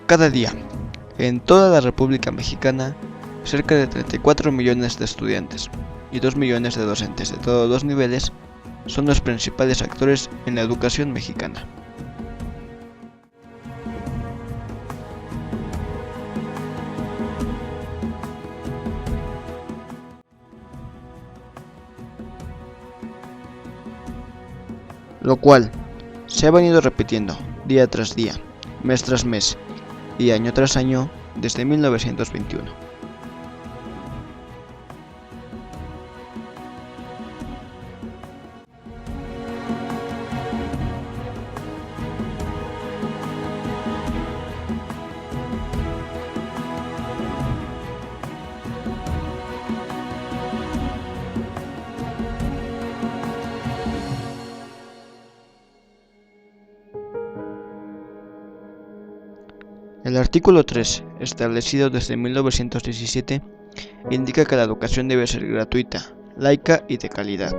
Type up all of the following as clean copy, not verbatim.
Cada día, en toda la República Mexicana, cerca de 34 millones de estudiantes y 2 millones de docentes de todos los niveles son los principales actores en la educación mexicana. Lo cual se ha venido repitiendo día tras día, mes tras mes y año tras año desde 1921. El artículo 3, establecido desde 1917, indica que la educación debe ser gratuita, laica y de calidad.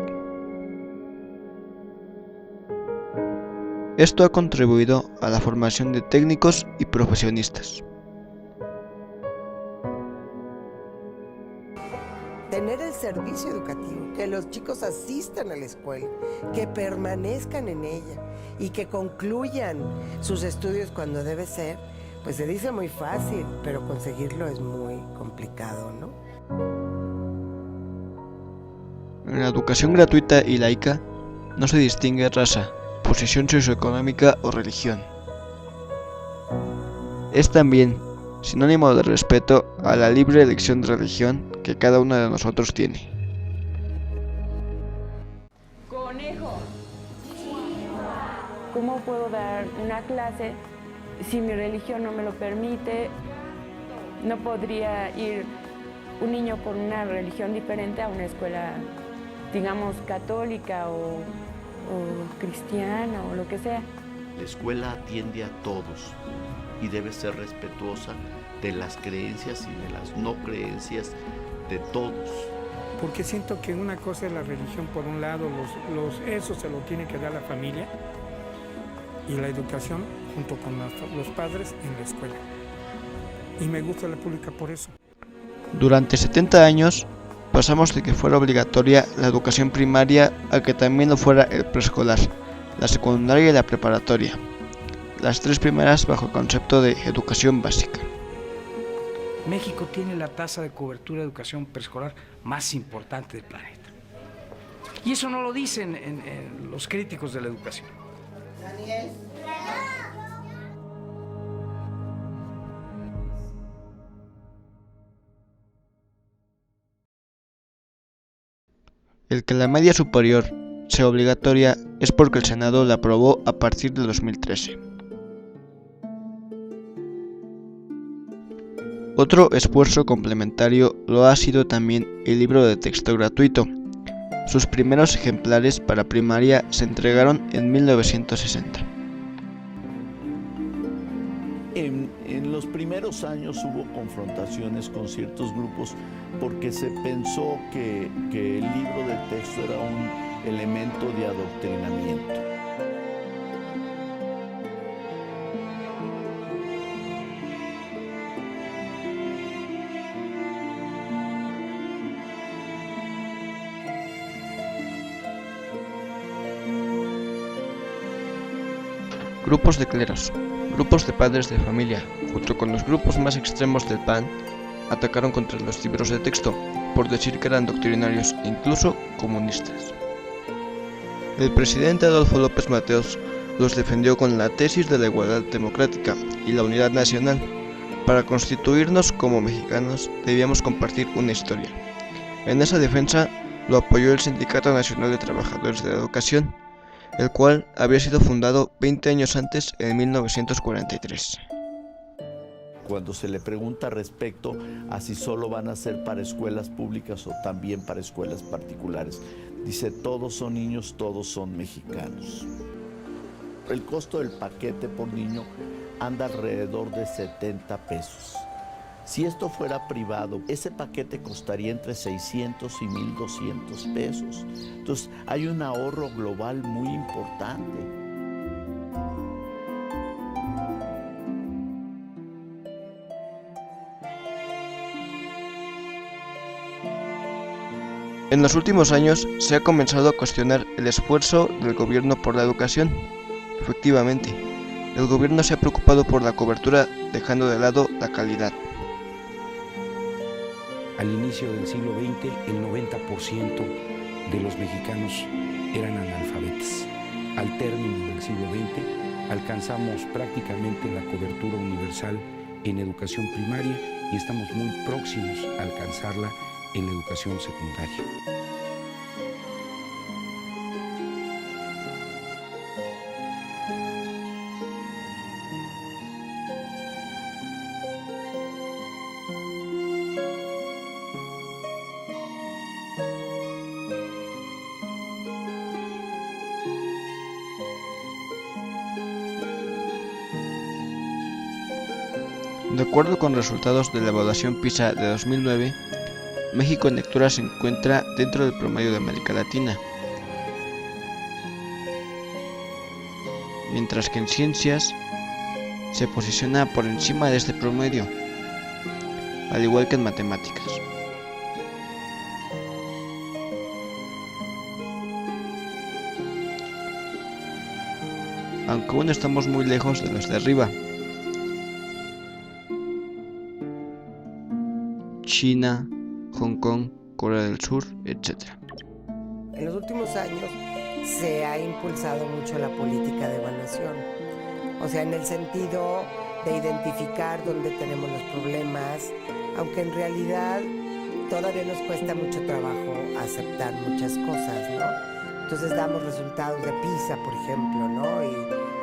Esto ha contribuido a la formación de técnicos y profesionistas. Tener el servicio educativo, que los chicos asistan a la escuela, que permanezcan en ella y que concluyan sus estudios cuando debe ser, pues se dice muy fácil, pero conseguirlo es muy complicado, ¿no? En la educación gratuita y laica no se distingue raza, posición socioeconómica o religión. Es también sinónimo de respeto a la libre elección de religión que cada uno de nosotros tiene. Conejo. ¿Cómo puedo dar una clase si mi religión no me lo permite? No podría ir un niño con una religión diferente a una escuela, digamos, católica o cristiana o lo que sea. La escuela atiende a todos y debe ser respetuosa de las creencias y de las no creencias de todos. Porque siento que una cosa es la religión por un lado, eso se lo tiene que dar la familia, y la educación junto con los padres en la escuela. Y me gusta la pública por eso. Durante 70 años pasamos de que fuera obligatoria la educación primaria a que también lo fuera el preescolar, la secundaria y la preparatoria, las tres primeras bajo el concepto de educación básica. México tiene la tasa de cobertura de educación preescolar más importante del planeta. Y eso no lo dicen en los críticos de la educación. Daniel. El que la media superior sea obligatoria es porque el Senado la aprobó a partir de 2013. Otro esfuerzo complementario lo ha sido también el libro de texto gratuito. Sus primeros ejemplares para primaria se entregaron en 1960. En los primeros años hubo confrontaciones con ciertos grupos porque se pensó que el libro de texto era un elemento de adoctrinamiento. Grupos de cleros, grupos de padres de familia, junto con los grupos más extremos del PAN, atacaron contra los libros de texto por decir que eran doctrinarios e incluso comunistas. El presidente Adolfo López Mateos los defendió con la tesis de la igualdad democrática y la unidad nacional. Para constituirnos como mexicanos debíamos compartir una historia. En esa defensa lo apoyó el Sindicato Nacional de Trabajadores de la Educación, el cual había sido fundado 20 años antes, en 1943. cuando se le pregunta respecto a si solo van a ser para escuelas públicas o también para escuelas particulares, dice: todos son niños, todos son mexicanos. El costo del paquete por niño anda alrededor de 70 pesos. Si esto fuera privado, ese paquete costaría entre 600 y 1,200 pesos. Entonces, hay un ahorro global muy importante. En los últimos años se ha comenzado a cuestionar el esfuerzo del gobierno por la educación. Efectivamente, el gobierno se ha preocupado por la cobertura, dejando de lado la calidad. Al inicio del siglo XX, el 90% de los mexicanos eran analfabetas. Al término del siglo XX, alcanzamos prácticamente la cobertura universal en educación primaria y estamos muy próximos a alcanzarla en la educación secundaria. De acuerdo con resultados de la evaluación PISA de 2009, México en lectura se encuentra dentro del promedio de América Latina, mientras que en ciencias se posiciona por encima de este promedio, al igual que en matemáticas. Aunque aún estamos muy lejos de los de arriba. China, Hong Kong, Corea del Sur, etc. En los últimos años se ha impulsado mucho la política de evaluación. O sea, en el sentido de identificar dónde tenemos los problemas, aunque en realidad todavía nos cuesta mucho trabajo aceptar muchas cosas, ¿no? Entonces damos resultados de PISA, por ejemplo, ¿no? Y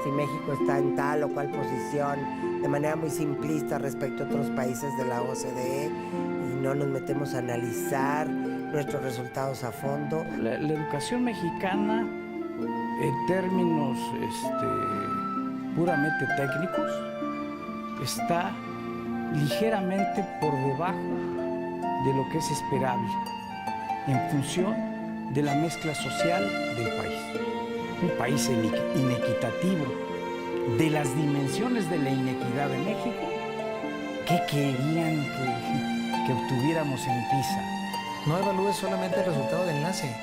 si México está en tal o cual posición, de manera muy simplista respecto a otros países de la OCDE, y no nos metemos a analizar nuestros resultados a fondo. La educación mexicana, en términos puramente técnicos, está ligeramente por debajo de lo que es esperable en función de la mezcla social del país. Un país inequitativo, de las dimensiones de la inequidad de México, ¿qué querían que obtuviéramos en PISA? No evalúes solamente el resultado de enlace,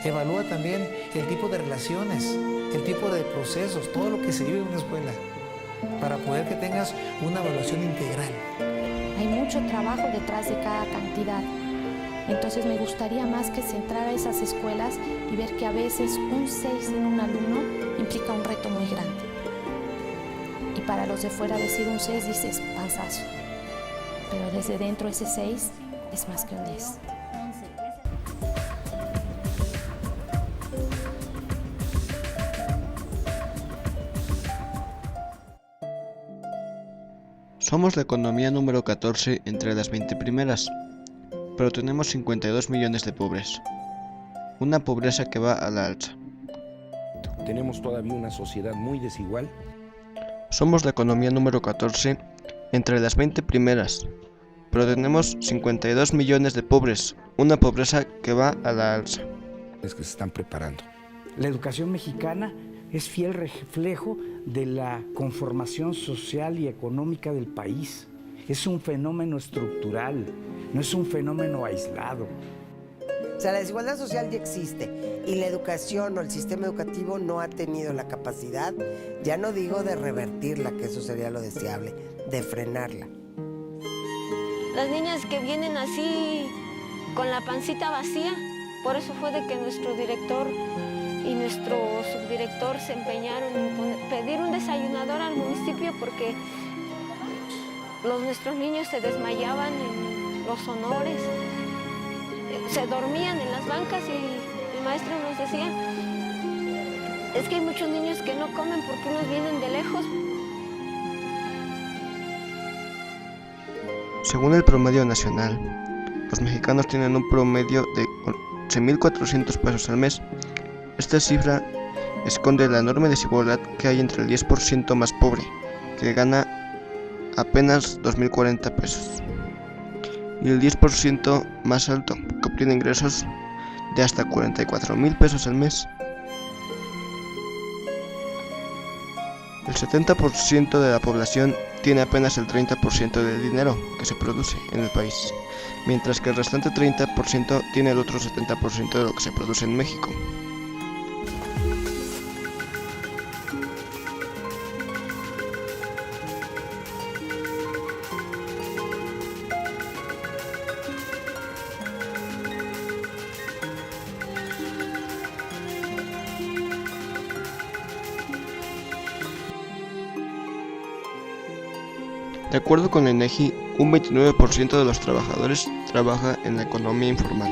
evalúa también el tipo de relaciones, el tipo de procesos, todo lo que se vive en una escuela, para poder que tengas una evaluación integral. Hay mucho trabajo detrás de cada cantidad. Entonces me gustaría más que centrar a esas escuelas y ver que a veces un 6 en un alumno implica un reto muy grande. Y para los de fuera decir un 6 dices panzazo. Pero desde dentro ese 6 es más que un 10. Somos la economía número 14 entre las 20 primeras, pero tenemos 52 millones de pobres. Una pobreza que va a la alza. Tenemos todavía una sociedad muy desigual. Somos la economía número 14 entre las 20 primeras, pero tenemos 52 millones de pobres. Una pobreza que va a la alza. Es que se están preparando. La educación mexicana es fiel reflejo de la conformación social y económica del país. Es un fenómeno estructural, no es un fenómeno aislado. O sea, la desigualdad social ya existe y la educación o el sistema educativo no ha tenido la capacidad, ya no digo de revertirla, que eso sería lo deseable, de frenarla. Las niñas que vienen así con la pancita vacía, por eso fue de que nuestro director y nuestro subdirector se empeñaron en pedir un desayunador al municipio porque nuestros niños se desmayaban en los honores, se dormían en las bancas y el maestro nos decía, es que hay muchos niños que no comen porque unos vienen de lejos. Según el promedio nacional, los mexicanos tienen un promedio de 11.400 pesos al mes. Esta cifra esconde la enorme desigualdad que hay entre el 10% más pobre, que gana apenas 2.040 pesos, y el 10% más alto, que obtiene ingresos de hasta 44.000 pesos al mes. El 70% de la población tiene apenas el 30% del dinero que se produce en el país, mientras que el restante 30% tiene el otro 70% de lo que se produce en México. De acuerdo con el INEGI, un 29% de los trabajadores trabaja en la economía informal.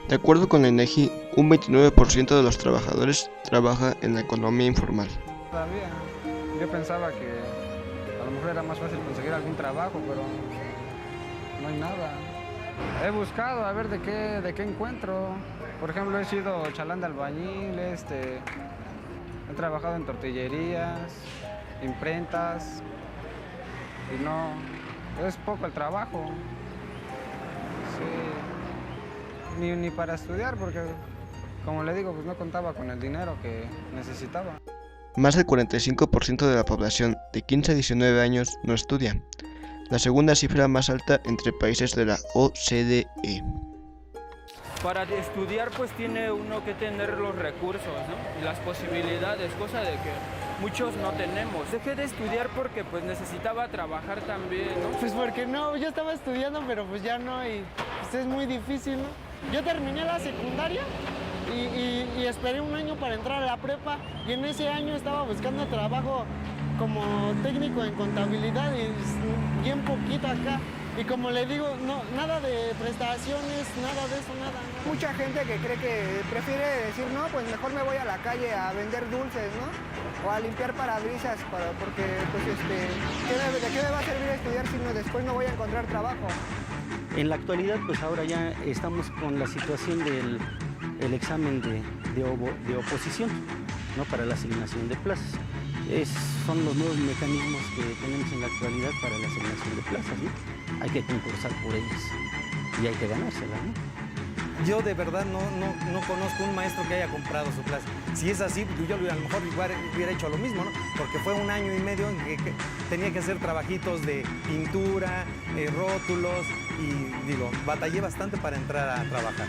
De acuerdo con el INEGI, un 29% de los trabajadores trabaja en la economía informal. Todavía, yo pensaba que a lo mejor era más fácil conseguir algún trabajo, pero no hay nada. He buscado a ver de qué encuentro. Por ejemplo, he sido chalán de albañil, he trabajado en tortillerías, imprentas, y no, es poco el trabajo. Sí, ni para estudiar, porque como le digo, pues no contaba con el dinero que necesitaba. Más del 45% de la población de 15 a 19 años no estudia, la segunda cifra más alta entre países de la OCDE. Para estudiar pues tiene uno que tener los recursos, ¿no? Y las posibilidades, cosa de que muchos no tenemos. Dejé de estudiar porque pues necesitaba trabajar también, ¿no? Pues porque no, yo estaba estudiando pero pues ya no y pues es muy difícil, ¿no? Yo terminé la secundaria y esperé un año para entrar a la prepa y en ese año estaba buscando trabajo como técnico en contabilidad y bien poquito acá. Y como le digo, no, nada de prestaciones, nada de eso, nada. Mucha gente que cree que prefiere decir, no, pues mejor me voy a la calle a vender dulces, ¿no? O a limpiar parabrisas, porque, pues, ¿de qué me va a servir estudiar si después no voy a encontrar trabajo? En la actualidad, pues ahora ya estamos con la situación del examen de oposición, ¿no? Para la asignación de plazas. Son los nuevos mecanismos que tenemos en la actualidad para la asignación de plazas, ¿no? Hay que concursar por ellas y hay que ganárselas, ¿no? Yo de verdad no conozco un maestro que haya comprado su clase. Si es así, yo a lo mejor hubiera hecho lo mismo, ¿no? Porque fue un año y medio en que tenía que hacer trabajitos de pintura, rótulos y digo, batallé bastante para entrar a trabajar.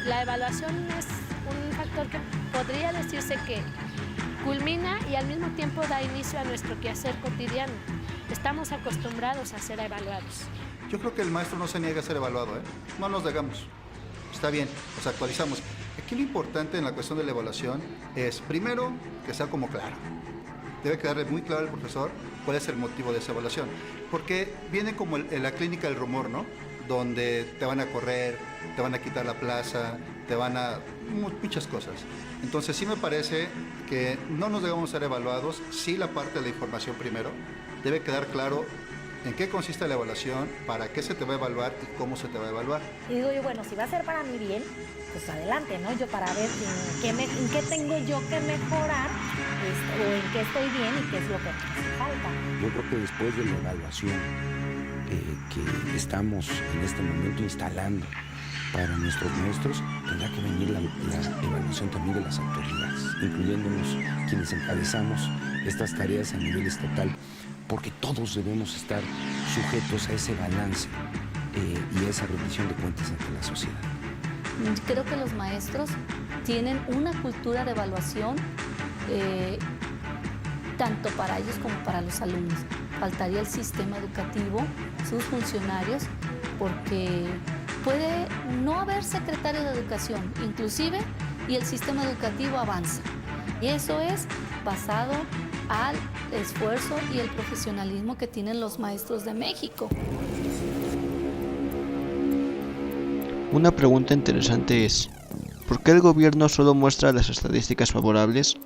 La evaluación es un factor que podría decirse que culmina y al mismo tiempo da inicio a nuestro quehacer cotidiano. Estamos acostumbrados a ser evaluados. Yo creo que el maestro no se niega a ser evaluado, ¿eh? No nos negamos. Está bien, nos actualizamos. Aquí lo importante en la cuestión de la evaluación es, primero, que sea como claro. Debe quedarle muy claro al profesor cuál es el motivo de esa evaluación. Porque viene como en la clínica del rumor, ¿no? Donde te van a correr, te van a quitar la plaza, te van a... muchas cosas. Entonces sí me parece que no nos debemos ser evaluados, sí la parte de la información primero. Debe quedar claro en qué consiste la evaluación, para qué se te va a evaluar y cómo se te va a evaluar. Y digo yo, bueno, si va a ser para mi bien, pues adelante, ¿no? Yo para ver en qué tengo yo que mejorar, o en qué estoy bien y qué es lo que me hace falta. Yo creo que después de la evaluación que estamos en este momento instalando para nuestros maestros, tendrá que venir la evaluación también de las autoridades, incluyéndonos quienes encabezamos estas tareas a nivel estatal, porque todos debemos estar sujetos a ese balance y a esa rendición de cuentas ante la sociedad. Creo que los maestros tienen una cultura de evaluación tanto para ellos como para los alumnos. Faltaría el sistema educativo, sus funcionarios, porque puede no haber secretario de educación, inclusive, y el sistema educativo avanza. Y eso es basado al esfuerzo y el profesionalismo que tienen los maestros de México. Una pregunta interesante es, ¿por qué el gobierno solo muestra las estadísticas favorables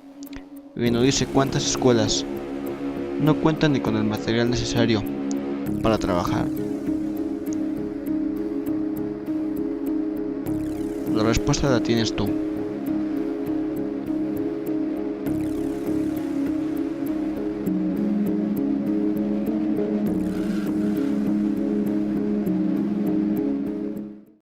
y no dice cuántas escuelas no cuentan ni con el material necesario para trabajar. La respuesta la tienes tú.